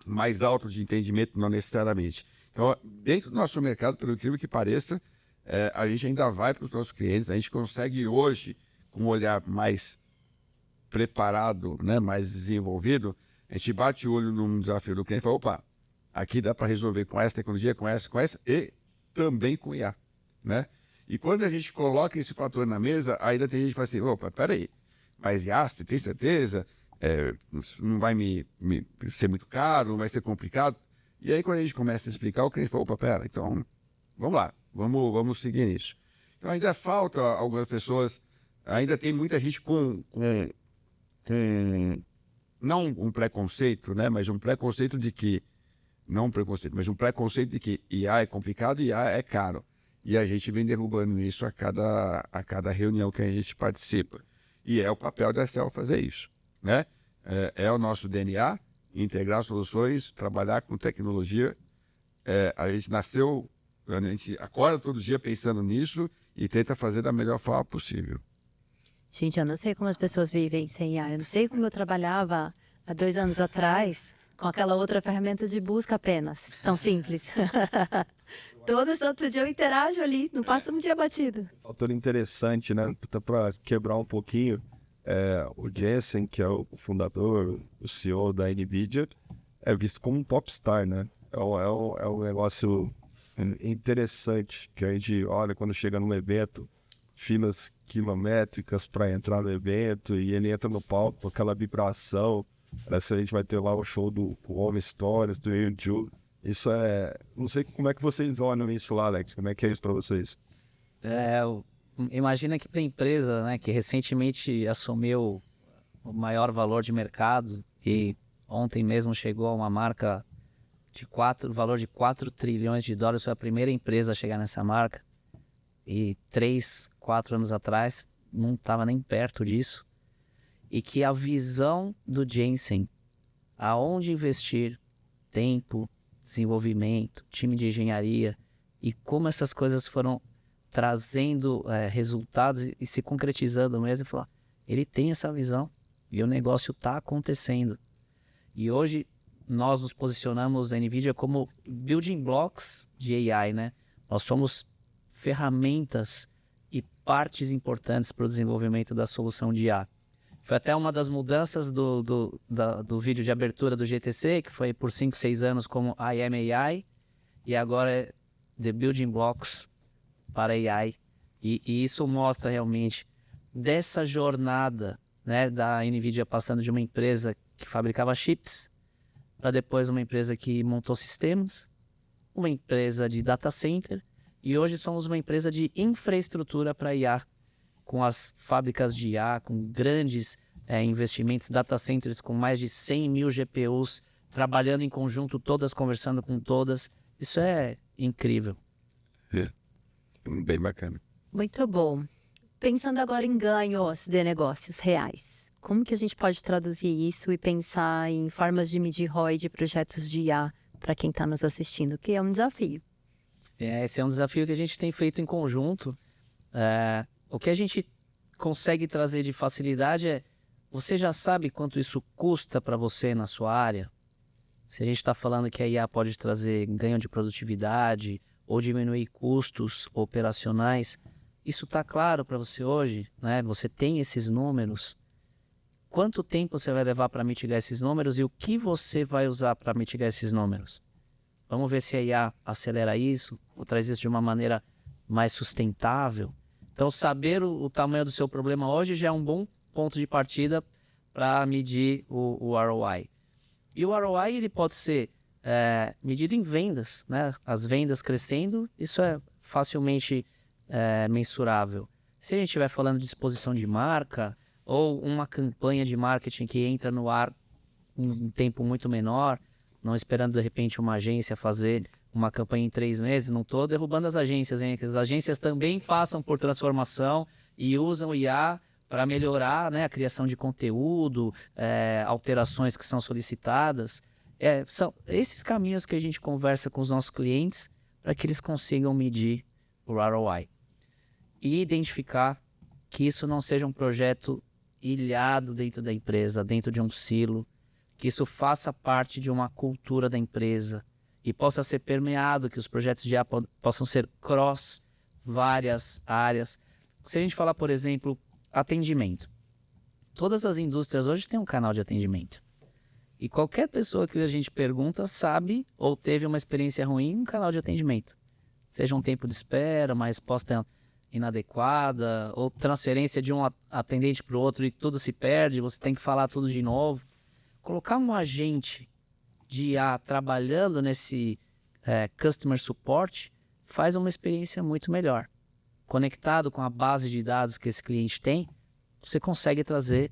mais altos de entendimento, não necessariamente. Então, dentro do nosso mercado, pelo incrível que pareça, a gente ainda vai para os nossos clientes, a gente consegue hoje, com um olhar mais preparado, né, mais desenvolvido, a gente bate o olho num desafio do cliente e fala, opa, aqui dá para resolver com essa tecnologia, com essa e também com IA, né? E quando a gente coloca esse fator na mesa, ainda tem gente que fala assim, opa, peraí, mas IA, você tem certeza? Não vai me ser muito caro, não vai ser complicado? E aí quando a gente começa a explicar, o cliente fala, opa, pera, então vamos lá, vamos seguir nisso. Então ainda falta algumas pessoas, ainda tem muita gente com não um preconceito, né, mas um preconceito de que, não um preconceito, mas um preconceito de que IA é complicado e IA é caro. E a gente vem derrubando isso a cada reunião que a gente participa. E é o papel da Cell fazer isso, né? É o nosso DNA, integrar soluções, trabalhar com tecnologia. A gente nasceu, a gente acorda todo dia pensando nisso e tenta fazer da melhor forma possível. Gente, eu não sei como as pessoas vivem sem IA. Eu não sei como eu trabalhava há 2 anos atrás com aquela outra ferramenta de busca apenas. Tão simples. Todo santo dia eu interajo ali, não passa um dia batido. Fator interessante, né? Para quebrar um pouquinho, o Jensen, que é o fundador, o CEO da NVIDIA, é visto como um popstar, né? É um negócio interessante que a gente olha quando chega num evento, filas quilométricas para entrar no evento, e ele entra no palco com aquela vibração. Parece que a gente vai ter lá o show do Home Stories, do YouTube. Isso não sei como é que vocês olham isso lá, Alex. Como é que é isso para vocês? Imagina que para a empresa, né, que recentemente assumiu o maior valor de mercado e ontem mesmo chegou a uma marca de valor de 4 trilhões de dólares, foi a primeira empresa a chegar nessa marca. E 3, 4 anos atrás não estava nem perto disso. E que a visão do Jensen, aonde investir tempo, desenvolvimento, time de engenharia e como essas coisas foram trazendo resultados e se concretizando mesmo, ele tem essa visão e o negócio está acontecendo. E hoje nós nos posicionamos na NVIDIA como building blocks de AI, né? Nós somos ferramentas e partes importantes para o desenvolvimento da solução de IA. Foi até uma das mudanças do vídeo de abertura do GTC, que foi por 5, 6 anos como I Am AI, e agora é The Building Blocks para AI. E isso mostra realmente dessa jornada, né, da NVIDIA passando de uma empresa que fabricava chips para depois uma empresa que montou sistemas, uma empresa de data center, e hoje somos uma empresa de infraestrutura para IA, com as fábricas de IA, com grandes investimentos, data centers com mais de 100 mil GPUs, trabalhando em conjunto, todas conversando com todas. Isso é incrível. Bem bacana. Muito bom. Pensando agora em ganhos de negócios reais, como que a gente pode traduzir isso e pensar em formas de medir ROI de projetos de IA para quem está nos assistindo, que é um desafio? Esse é um desafio que a gente tem feito em conjunto. O que a gente consegue trazer de facilidade é: você já sabe quanto isso custa para você na sua área? Se a gente está falando que a IA pode trazer ganho de produtividade ou diminuir custos operacionais, isso está claro para você hoje, né? Você tem esses números. Quanto tempo você vai levar para mitigar esses números e o que você vai usar para mitigar esses números? Vamos ver se a IA acelera isso ou traz isso de uma maneira mais sustentável. Então, saber o tamanho do seu problema hoje já é um bom ponto de partida para medir o ROI. E o ROI ele pode ser medido em vendas, né? As vendas crescendo, isso é facilmente mensurável. Se a gente estiver falando de exposição de marca ou uma campanha de marketing que entra no ar em um tempo muito menor, não esperando de repente uma agência fazer uma campanha em 3 meses, não estou derrubando as agências, hein? As agências também passam por transformação e usam IA para melhorar, né, a criação de conteúdo, alterações que são solicitadas. São esses caminhos que a gente conversa com os nossos clientes para que eles consigam medir o ROI. E identificar que isso não seja um projeto ilhado dentro da empresa, dentro de um silo, que isso faça parte de uma cultura da empresa e possa ser permeado, que os projetos de IA possam ser cross várias áreas. Se a gente falar, por exemplo, atendimento. Todas as indústrias hoje têm um canal de atendimento. E qualquer pessoa que a gente pergunta sabe ou teve uma experiência ruim em um canal de atendimento. Seja um tempo de espera, uma resposta inadequada, ou transferência de um atendente para o outro e tudo se perde, você tem que falar tudo de novo. Colocar um agente de IA trabalhando nesse customer support faz uma experiência muito melhor. Conectado com a base de dados que esse cliente tem, você consegue trazer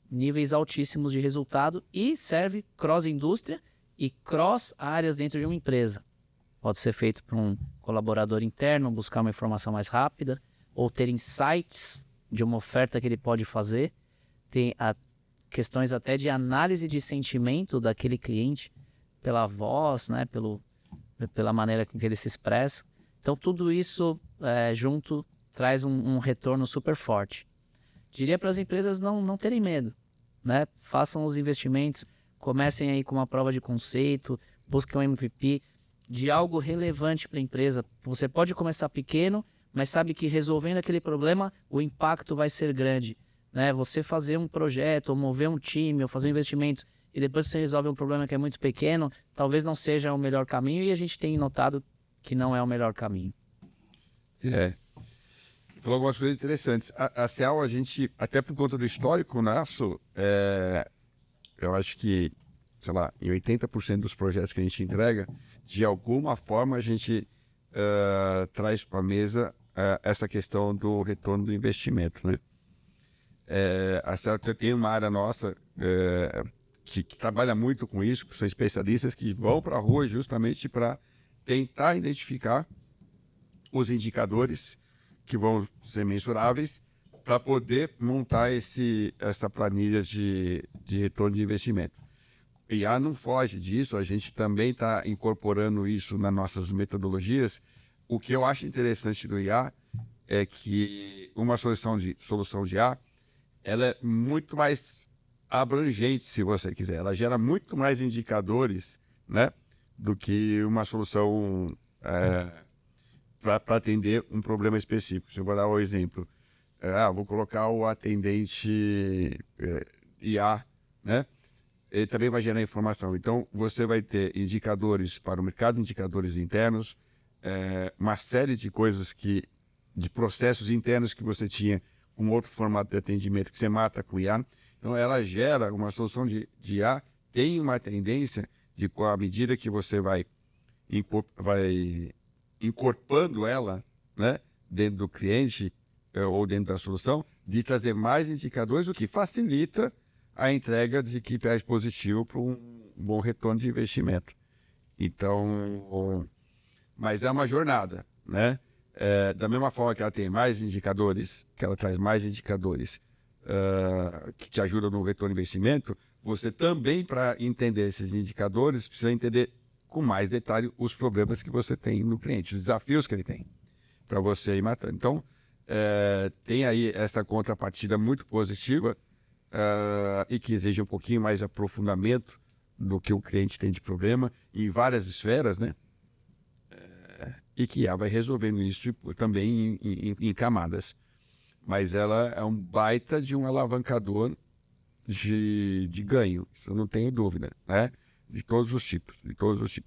níveis altíssimos de resultado e serve cross-indústria e cross-áreas dentro de uma empresa. Pode ser feito por um colaborador interno, buscar uma informação mais rápida, ou ter insights de uma oferta que ele pode fazer. Tem questões até de análise de sentimento daquele cliente, pela voz, né, pela maneira com que ele se expressa. Então, tudo isso junto traz um retorno super forte. Diria para as empresas não terem medo, né? Façam os investimentos, comecem aí com uma prova de conceito, busquem um MVP de algo relevante para a empresa. Você pode começar pequeno, mas sabe que resolvendo aquele problema, o impacto vai ser grande, né? Você fazer um projeto, ou mover um time, ou fazer um investimento, e depois você resolve um problema que é muito pequeno, talvez não seja o melhor caminho, e a gente tem notado que não é o melhor caminho. falou algumas coisas interessantes. A CEAL, a gente, até por conta do histórico nosso, eu acho que, sei lá, em 80% dos projetos que a gente entrega, de alguma forma a gente traz para a mesa essa questão do retorno do investimento, né? A CEAL tem uma área nossa que trabalha muito com isso, que são especialistas que vão para a rua justamente para tentar identificar os indicadores que vão ser mensuráveis para poder montar essa planilha de retorno de investimento. O IA não foge disso, a gente também está incorporando isso nas nossas metodologias. O que eu acho interessante do IA é que uma solução de IA, ela é muito mais abrangente, se você quiser. Ela gera muito mais indicadores, né, do que uma solução para atender um problema específico. Se eu vou dar um exemplo, vou colocar o atendente IA, né? Ele também vai gerar informação. Então, você vai ter indicadores para o mercado, indicadores internos, uma série de coisas de processos internos que você tinha com outro formato de atendimento que você mata com IA. Então, ela gera uma solução de IA, tem uma tendência de, à medida que você vai incorporando ela, né, dentro do cliente ou dentro da solução, de trazer mais indicadores, o que facilita a entrega de KPIs positivo para um bom retorno de investimento. Então, mas é uma jornada, né? Da mesma forma que ela tem mais indicadores, que ela traz mais indicadores que te ajudam no retorno de investimento, você também, para entender esses indicadores, precisa entender com mais detalhe os problemas que você tem no cliente, os desafios que ele tem, para você ir matando. Então, tem aí essa contrapartida muito positiva e que exige um pouquinho mais aprofundamento do que o cliente tem de problema em várias esferas, né? E que IA vai resolvendo isso também em camadas. Mas ela é um baita de um alavancador de ganho, isso eu não tenho dúvida, né? De todos os tipos,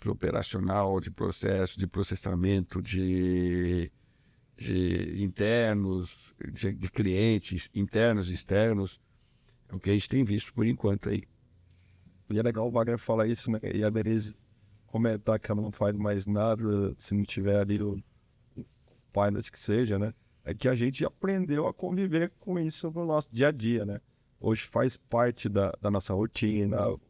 operacional, de processo, de processamento, de internos, de clientes, internos e externos. É o que a gente tem visto por enquanto aí. E é legal o Wagner falar isso, né? E a Bereze comentar que ela não faz mais nada se não tiver ali o pilot que seja, né? É que a gente aprendeu a conviver com isso no nosso dia a dia, né? Hoje faz parte da nossa rotina, o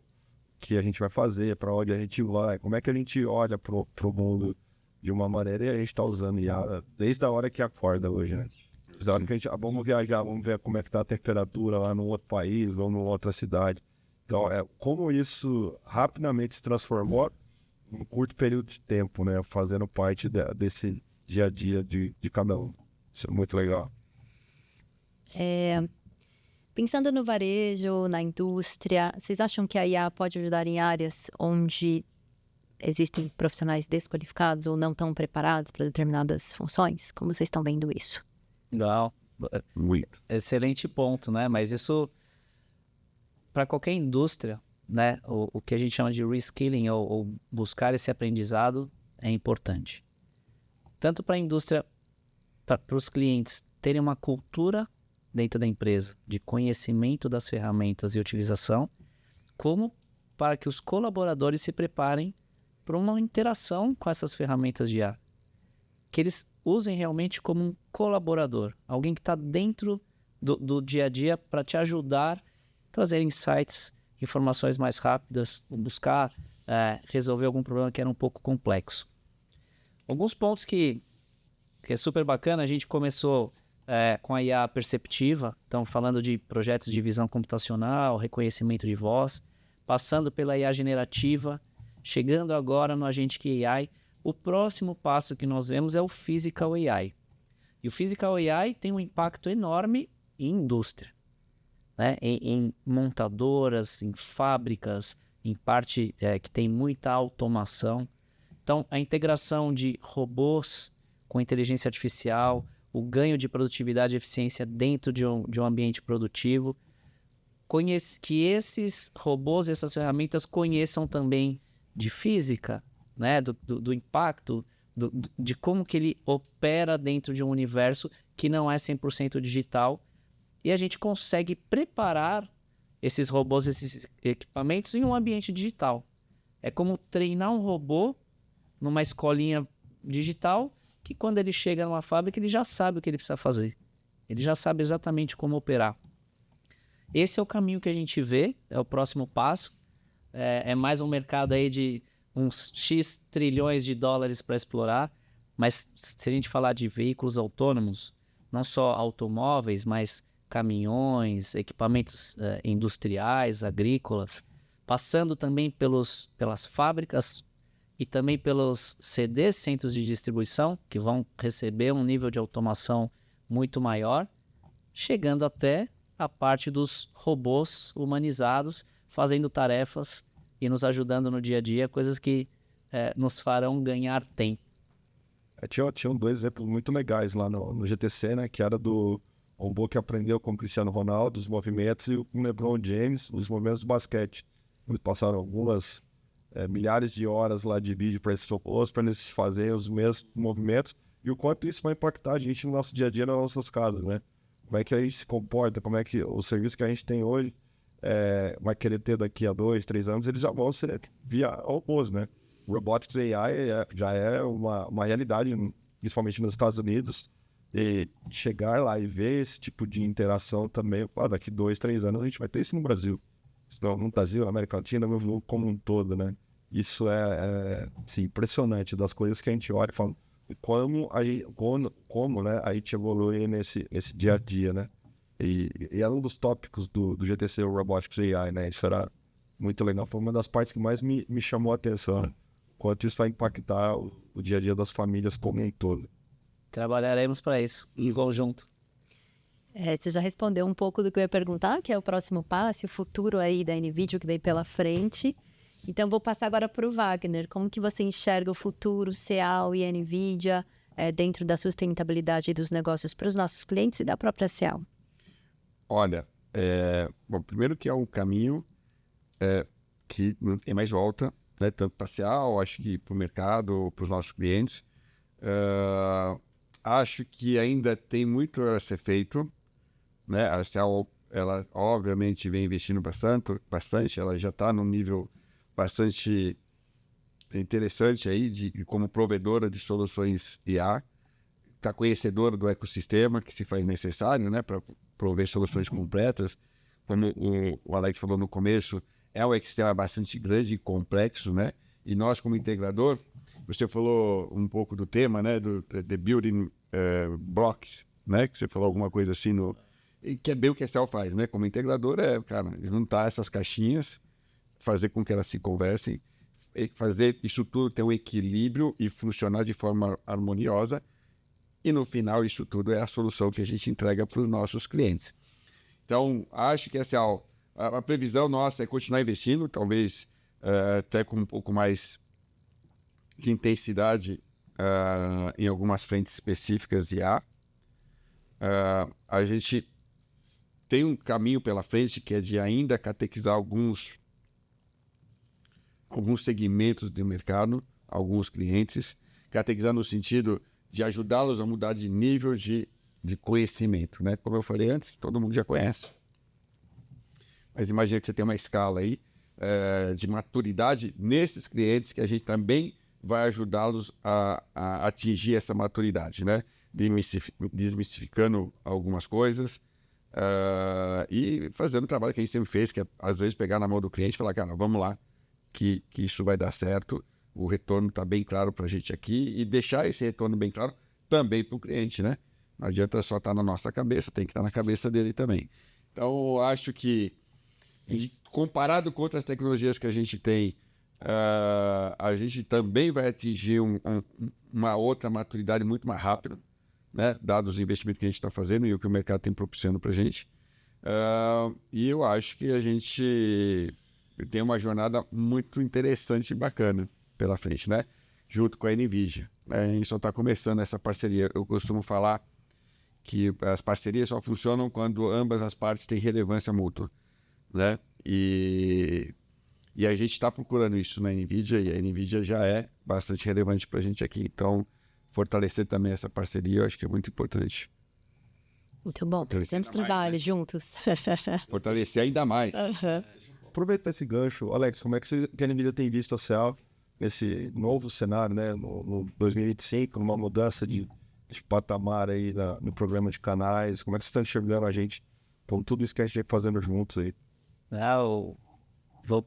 que a gente vai fazer, para onde a gente vai, como é que a gente olha pro mundo de uma maneira, e a gente está usando IA desde a hora que acorda hoje, né? Desde a hora que a gente, vamos viajar, vamos ver como é que tá a temperatura lá num outro país ou numa outra cidade. Então, como isso rapidamente se transformou em um curto período de tempo, né? Fazendo parte desse dia a dia de cada um. Isso é muito legal. Pensando no varejo, na indústria, vocês acham que a IA pode ajudar em áreas onde existem profissionais desqualificados ou não tão preparados para determinadas funções? Como vocês estão vendo isso? Não, Muito. excelente ponto, né? Mas isso, para qualquer indústria, né? O que a gente chama de reskilling ou buscar esse aprendizado é importante. Tanto para a indústria, para os clientes terem uma cultura dentro da empresa de conhecimento das ferramentas e utilização, como para que os colaboradores se preparem para uma interação com essas ferramentas de IA. Que eles usem realmente como um colaborador, alguém que está dentro do dia a dia para te ajudar a trazer insights, informações mais rápidas, buscar resolver algum problema que era um pouco complexo. Alguns pontos que é super bacana, a gente começou com a IA perceptiva, então falando de projetos de visão computacional, reconhecimento de voz, passando pela IA generativa, chegando agora no Agentic AI. O próximo passo que nós vemos é o Physical AI. E o Physical AI tem um impacto enorme em indústria, né? Em montadoras, em fábricas, em parte que tem muita automação. Então, a integração de robôs com inteligência artificial, o ganho de produtividade e eficiência dentro de um ambiente produtivo, que esses robôs e essas ferramentas conheçam também de física, né, do impacto de como que ele opera dentro de um universo que não é 100% digital. E a gente consegue preparar esses robôs, esses equipamentos em um ambiente digital. É como treinar um robô numa escolinha digital que quando ele chega numa fábrica ele já sabe o que ele precisa fazer. Ele já sabe exatamente como operar. Esse é o caminho que a gente vê, é o próximo passo. É mais um mercado aí de uns X trilhões de dólares para explorar. Mas se a gente falar de veículos autônomos, não só automóveis, mas caminhões, equipamentos industriais, agrícolas, passando também pelas fábricas e também pelos CDs, centros de distribuição, que vão receber um nível de automação muito maior, chegando até a parte dos robôs humanizados, fazendo tarefas e nos ajudando no dia a dia, coisas que nos farão ganhar tempo. Tinham dois exemplos muito legais lá no GTC, né? Que era do robô que aprendeu com o Cristiano Ronaldo, os movimentos, e o LeBron James, os movimentos do basquete. Eles passaram algumas milhares de horas lá de vídeo para esses robôs, para eles fazerem os mesmos movimentos, e o quanto isso vai impactar a gente no nosso dia a dia, nas nossas casas, né? Como é que a gente se comporta, como é que o serviço que a gente tem hoje vai querer ter daqui a 2, 3 anos, eles já vão ser via robôs, né? Robotics AI já é uma realidade, principalmente nos Estados Unidos, e chegar lá e ver esse tipo de interação também, daqui 2, 3 anos a gente vai ter isso no Brasil. No Brasil, na América Latina, no mundo como um todo, né? Isso assim, impressionante, das coisas que a gente olha e fala como né, a gente evolui nesse dia a dia, né? E é um dos tópicos do GTC, o Robotics AI, né? Isso era muito legal, foi uma das partes que mais me chamou a atenção, né? Quanto isso vai impactar o dia a dia das famílias como um todo. Trabalharemos para isso, em conjunto. Você já respondeu um pouco do que eu ia perguntar, que é o próximo passo, o futuro aí da NVIDIA que vem pela frente. Então, vou passar agora para o Wagner. Como que você enxerga o futuro, SEAL e NVIDIA dentro da sustentabilidade dos negócios para os nossos clientes e da própria SEAL? Olha, bom, primeiro que é um caminho que não tem mais volta, né, tanto para a SEAL, acho que para o mercado, para os nossos clientes. Acho que ainda tem muito a ser feito, né? A SEAL, ela obviamente vem investindo bastante, ela já está num nível bastante interessante aí como provedora de soluções IA, está conhecedora do ecossistema que se faz necessário, né, para prover soluções completas. Como o Alex falou no começo, é um ecossistema bastante grande e complexo, né? E nós, como integrador, você falou um pouco do tema, né, do The Building Blocks, né, que você falou alguma coisa assim, e que é bem o que a SEAL faz, né? Como integrador, cara, juntar essas caixinhas, fazer com que elas se conversem, fazer isso tudo ter um equilíbrio e funcionar de forma harmoniosa, e no final isso tudo é a solução que a gente entrega para os nossos clientes. Então, acho que a previsão nossa é continuar investindo, talvez até com um pouco mais de intensidade em algumas frentes específicas de IA. A gente tem um caminho pela frente que é de ainda catequizar alguns segmentos do mercado, alguns clientes, catequizar no sentido de ajudá-los a mudar de nível de conhecimento, né? Como eu falei antes, todo mundo já conhece. Mas imagina que você tem uma escala aí de maturidade nesses clientes que a gente também vai ajudá-los a atingir essa maturidade, né? Desmistificando algumas coisas e fazendo o trabalho que a gente sempre fez, que é, às vezes, pegar na mão do cliente e falar, cara, vamos lá, que isso vai dar certo, o retorno está bem claro para a gente aqui, e deixar esse retorno bem claro também para o cliente, né? Não adianta só estar na nossa cabeça, tem que estar na cabeça dele também. Então, eu acho que, comparado com outras tecnologias que a gente tem, a gente também vai atingir uma outra maturidade muito mais rápida, né? Dados os investimentos que a gente está fazendo e o que o mercado tem propiciando para a gente. E eu acho que a gente tem uma jornada muito interessante e bacana pela frente, né? Junto com a NVIDIA. A gente só está começando essa parceria. Eu costumo falar que as parcerias só funcionam quando ambas as partes têm relevância mútua, né? E E a gente está procurando isso na NVIDIA, e a NVIDIA já é bastante relevante para a gente aqui. Então, fortalecer também essa parceria, eu acho que é muito importante. Muito bom. Fizemos trabalho juntos. Fortalecer ainda mais. Aproveitar esse gancho, Alex, como é que a NVIDIA tem visto a CEA nesse novo cenário, né, no 2025, numa mudança de patamar aí no programa de canais? Como é que vocês estão enxergando a gente com tudo isso que a gente vem fazendo juntos aí? Eu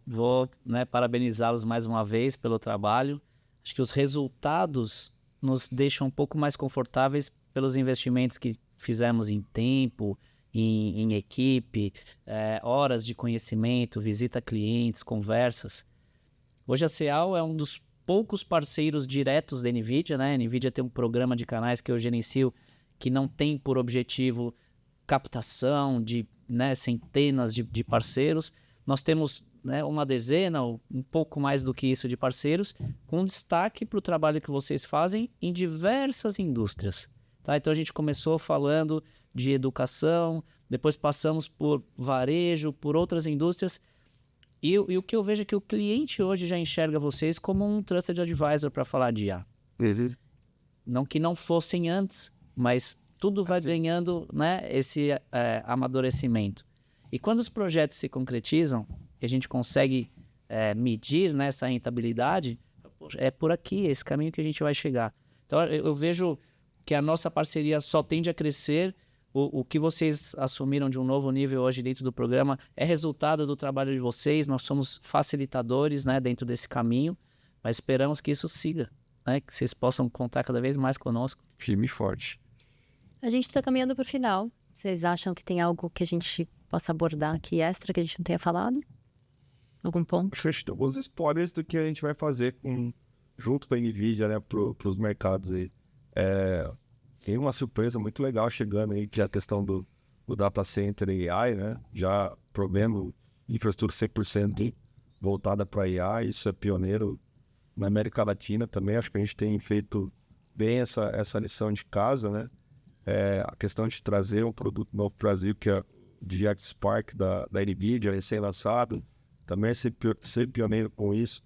vou né, parabenizá-los mais uma vez pelo trabalho. Acho que os resultados nos deixam um pouco mais confortáveis pelos investimentos que fizemos em tempo, em equipe, horas de conhecimento, visita a clientes, conversas. Hoje a Ceal é um dos poucos parceiros diretos da NVIDIA, né? A NVIDIA tem um programa de canais que eu gerencio que não tem por objetivo captação de centenas de parceiros. Nós temos uma dezena ou um pouco mais do que isso de parceiros, com destaque para o trabalho que vocês fazem em diversas indústrias. Tá? Então a gente começou falando de educação, depois passamos por varejo, por outras indústrias, e o que eu vejo é que o cliente hoje já enxerga vocês como um Trusted Advisor para falar de IA. Não que não fossem antes, mas tudo vai ganhando esse amadurecimento. E quando os projetos se concretizam, e a gente consegue medir essa rentabilidade, é por aqui, esse caminho que a gente vai chegar. Então eu vejo que a nossa parceria só tende a crescer. O que vocês assumiram de um novo nível hoje dentro do programa é resultado do trabalho de vocês. Nós somos facilitadores dentro desse caminho, mas esperamos que isso siga, que vocês possam contar cada vez mais conosco. Firme e forte. A gente está caminhando para o final. Vocês acham que tem algo que a gente possa abordar aqui extra que a gente não tenha falado? Algum ponto? Acho que a gente tem alguns spoilers do que a gente vai fazer junto com a NVIDIA, né, para os mercados aí. Tem uma surpresa muito legal chegando aí, que é a questão do data center e AI, né? Já provendo infraestrutura 100% voltada para AI. Isso é pioneiro na América Latina também. Acho que a gente tem feito bem essa lição de casa, né? A questão de trazer um produto novo para o Brasil, que é o DX Spark da NVIDIA, recém-lançado. Também ser pioneiro com isso.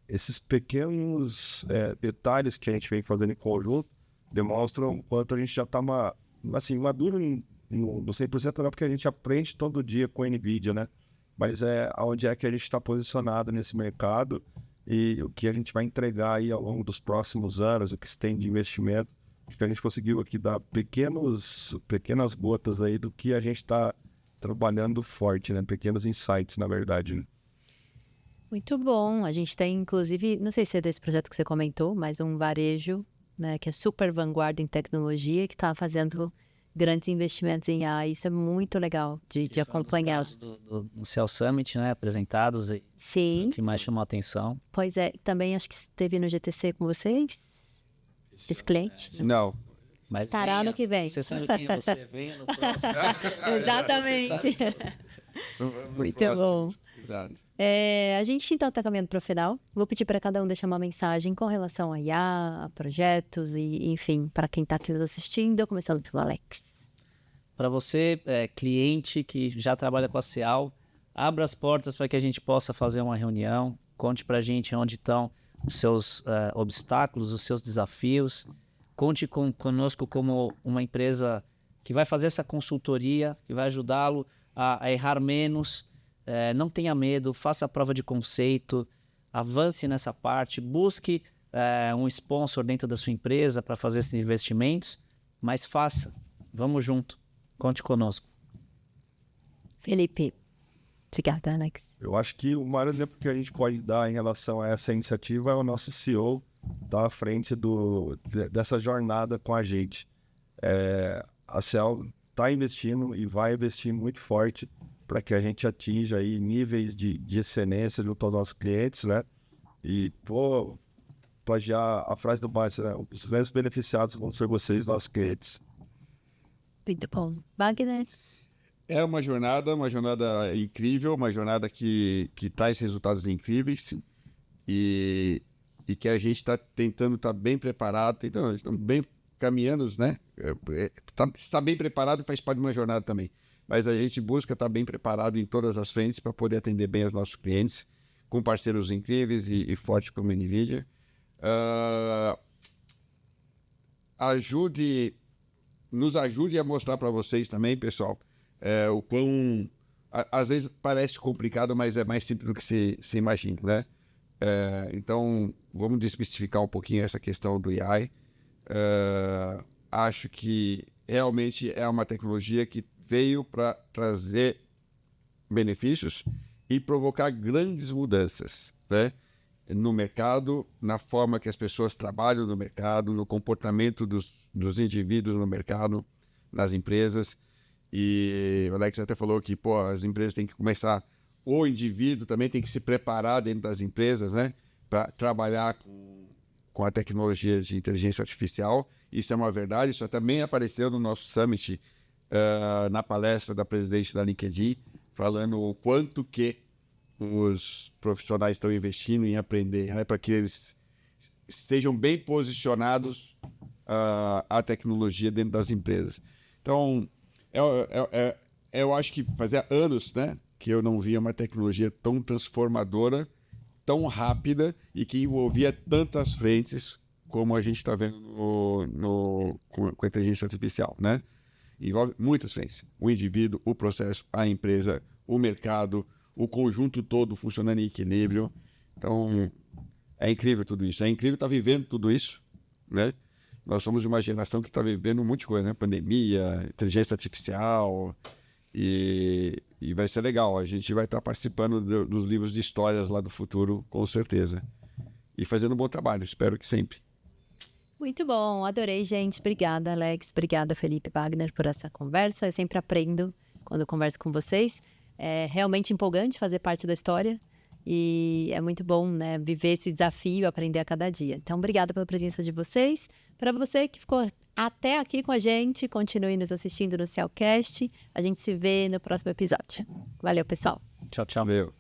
Esses pequenos detalhes que a gente vem fazendo em conjunto demonstram o quanto a gente já está maduro no 100%, não, porque a gente aprende todo dia com a NVIDIA, né? Mas onde é que a gente está posicionado nesse mercado e o que a gente vai entregar aí ao longo dos próximos anos, o que se tem de investimento. Acho que a gente conseguiu aqui dar pequenas gotas aí do que a gente está trabalhando forte, né? Pequenos insights, na verdade, né? Muito bom. A gente tem, inclusive, não sei se é desse projeto que você comentou, mas um varejo, né, que é super vanguarda em tecnologia, que está fazendo grandes investimentos em AI. Isso é muito legal de acompanhar. Do Cell Summit, apresentados, Sim. O que mais chamou a atenção. Pois é, também acho que esteve no GTC com vocês, esse cliente. Não. Mas Estará ano que vem. Você sabe quem você venha no próximo. Exatamente. Muito bom. Exato. A gente então está caminhando para o final. Vou pedir para cada um deixar uma mensagem com relação a IA, a projetos e, enfim, para quem está aqui nos assistindo, começando pelo Alex. Para você, cliente que já trabalha com a Ceal, abra as portas para que a gente possa fazer uma reunião. Conte para a gente onde estão os seus obstáculos, os seus desafios. Conte conosco como uma empresa que vai fazer essa consultoria, que vai ajudá-lo a errar menos. Não tenha medo, faça a prova de conceito, avance nessa parte, busque um sponsor dentro da sua empresa para fazer esses investimentos, mas faça, vamos junto, conte conosco. Felipe, obrigada, Alex. Eu acho que o maior exemplo que a gente pode dar em relação a essa iniciativa é o nosso CEO estar à frente dessa jornada com a gente. A Ceal está investindo e vai investir muito forte para que a gente atinja aí níveis de excelência junto aos nossos clientes, né? E vou plagiar a frase do Márcio, né? Os grandes beneficiados vão ser vocês, nossos clientes. Muito bom. Wagner? É uma jornada incrível, uma jornada que traz resultados incríveis e que a gente está tentando estar bem preparado, estamos bem caminhando, né? Está bem preparado faz parte de uma jornada também. Mas a gente busca estar bem preparado em todas as frentes para poder atender bem os nossos clientes. com parceiros incríveis e forte como a NVIDIA. Nos ajude a mostrar para vocês também, pessoal, o quão... Às vezes parece complicado, mas é mais simples do que se imagina, né? Então, vamos desmistificar um pouquinho essa questão do AI. Acho que realmente é uma tecnologia que veio para trazer benefícios e provocar grandes mudanças, né? No mercado, na forma que as pessoas trabalham no mercado, no comportamento dos indivíduos no mercado, nas empresas. E o Alex até falou que as empresas têm que começar, o indivíduo também tem que se preparar dentro das empresas, né, para trabalhar com a tecnologia de inteligência artificial. Isso é uma verdade, isso também apareceu no nosso summit, na palestra da presidente da LinkedIn, falando o quanto que os profissionais estão investindo em aprender, né, para que eles estejam bem posicionados a tecnologia dentro das empresas. Então, eu acho que fazia anos, né, que eu não via uma tecnologia tão transformadora, tão rápida e que envolvia tantas frentes como a gente está vendo com a inteligência artificial, né? Envolve muitas frentes. O indivíduo, o processo, a empresa, o mercado, o conjunto todo funcionando em equilíbrio. Então, é incrível tudo isso. É incrível estar vivendo tudo isso, né? Nós somos uma geração que está vivendo um monte de coisa, né? Pandemia, inteligência artificial, e vai ser legal. A gente vai estar participando dos livros de histórias lá do futuro, com certeza. E fazendo um bom trabalho, espero que sempre. Muito bom, adorei, gente. Obrigada, Alex. Obrigada, Felipe Wagner, por essa conversa. Eu sempre aprendo quando eu converso com vocês. É realmente empolgante fazer parte da história. E é muito bom, né, viver esse desafio, aprender a cada dia. Então, obrigada pela presença de vocês. Para você que ficou até aqui com a gente, continue nos assistindo no Cellcast. A gente se vê no próximo episódio. Valeu, pessoal. Tchau, tchau. Valeu.